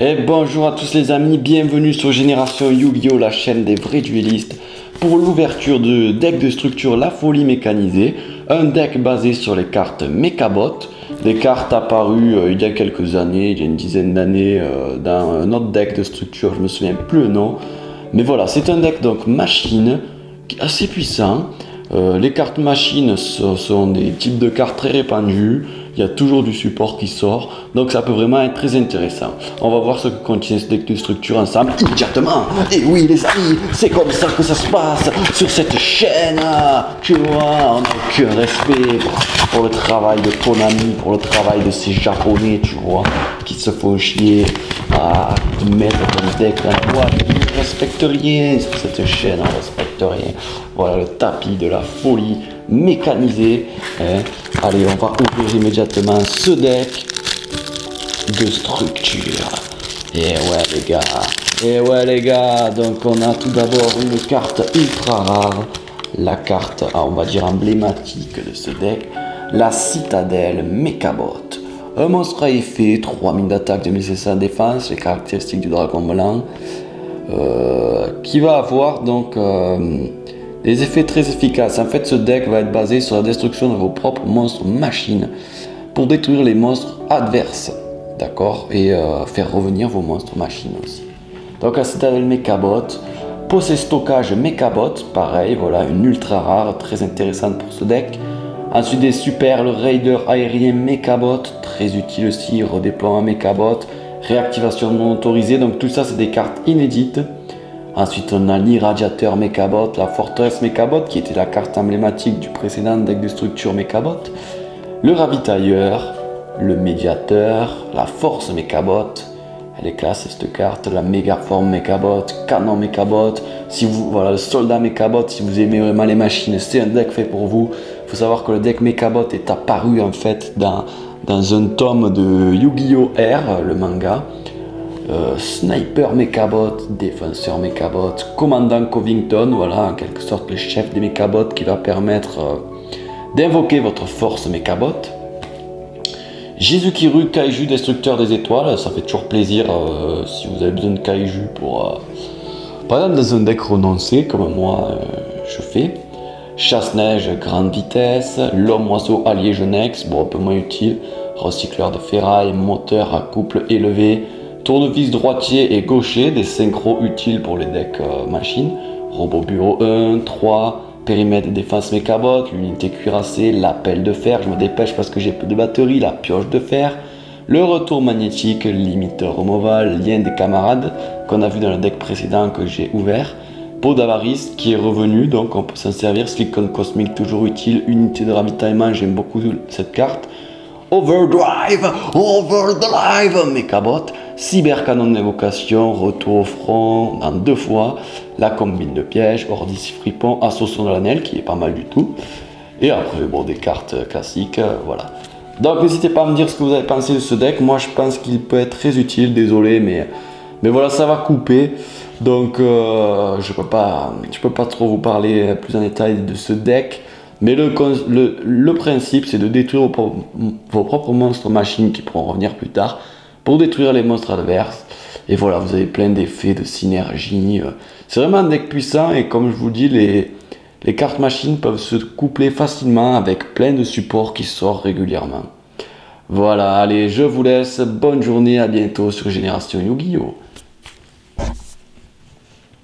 Et bonjour à tous les amis, bienvenue sur Génération Yu-Gi-Oh, la chaîne des vrais duellistes, pour l'ouverture de deck de structure La Folie Mécanisée, un deck basé sur les cartes Mechabot, des cartes apparues il y a quelques années, il y a une dizaine d'années, dans un autre deck de structure, je me souviens plus le nom, mais voilà, c'est un deck donc machine, assez puissant. Les cartes machines sont des types de cartes très répandus, il y a toujours du support qui sort, donc ça peut vraiment être très intéressant. On va voir ce que contient ce deck de structure ensemble immédiatement. Et oui les amis, c'est comme ça que ça se passe sur cette chaîne, tu vois, on n'a aucun respect pour le travail de Konami, pour le travail de ces japonais, tu vois, qui se font chier à mettre ton deck dans la boîte. Ils ne respectent rien sur cette chaîne, on ne respecte rien. Voilà le tapis de la folie mécanisée. Allez, on va ouvrir immédiatement ce deck de structure. Et ouais les gars, donc on a tout d'abord une carte ultra rare, la carte, on va dire emblématique de ce deck, la Citadelle Mechabot. Un monstre à effet, 3000 d'attaque, 2500 de défense, les caractéristiques du dragon blanc, qui va avoir donc des effets très efficaces. En fait, ce deck va être basé sur la destruction de vos propres monstres machines pour détruire les monstres adverses, d'accord, et faire revenir vos monstres machines aussi. Donc la Citadelle Mechabot, possède stockage Mechabot, pareil, voilà, une ultra rare, très intéressante pour ce deck. Ensuite des super, le Raider aérien Mechabot, très utile aussi, redéploiement Mechabot, réactivation non autorisée, donc tout ça c'est des cartes inédites. Ensuite on a l'Irradiateur Mechabot, la Forteresse Mechabot qui était la carte emblématique du précédent deck de structure Mechabot, le Ravitailleur, le Médiateur, la Force Mechabot, elle est classe cette carte, la Mégaforme Mechabot, Canon Mechabot, si vous, voilà, le Soldat Mechabot, si vous aimez vraiment les machines, c'est un deck fait pour vous. Il faut savoir que le deck Mechabot est apparu en fait dans un tome de Yu-Gi-Oh! R, le manga. Sniper Mechabot, Défenseur Mechabot, Commandant Covington, voilà en quelque sorte le chef des Mechabot qui va permettre d'invoquer votre force Mechabot. Jizukiru Kaiju Destructeur des étoiles, ça fait toujours plaisir si vous avez besoin de Kaiju pour par exemple dans un deck renoncé comme moi je fais. Chasse-neige grande vitesse, l'homme-oiseau allié Genex, bon un peu moins utile, recycleur de ferraille, moteur à couple élevé, tournevis droitier et gaucher, des synchros utiles pour les decks machines, robot bureau 1, 3, périmètre de défense Mechabot, l'unité cuirassée, l'appel de fer, je me dépêche parce que j'ai peu de batterie, la pioche de fer, le retour magnétique, limiteur removal, lien des camarades, qu'on a vu dans le deck précédent que j'ai ouvert, Peau d'avarice qui est revenu, donc on peut s'en servir, silicone cosmique toujours utile, unité de ravitaillement, j'aime beaucoup cette carte, Overdrive Mechabot, cybercanon d'évocation, retour au front en 2 fois, la combine de piège, Ordis Fripon, assaut solennel qui est pas mal du tout, et après bon des cartes classiques, voilà. Donc n'hésitez pas à me dire ce que vous avez pensé de ce deck, moi je pense qu'il peut être très utile, désolé mais voilà ça va couper, donc je peux pas trop vous parler plus en détail de ce deck. Mais le principe, c'est de détruire vos propres monstres machines qui pourront revenir plus tard pour détruire les monstres adverses. Et voilà, vous avez plein d'effets de synergie. C'est vraiment un deck puissant et comme je vous dis, les cartes machines peuvent se coupler facilement avec plein de supports qui sortent régulièrement. Voilà, allez, je vous laisse. Bonne journée, à bientôt sur Génération Yu-Gi-Oh!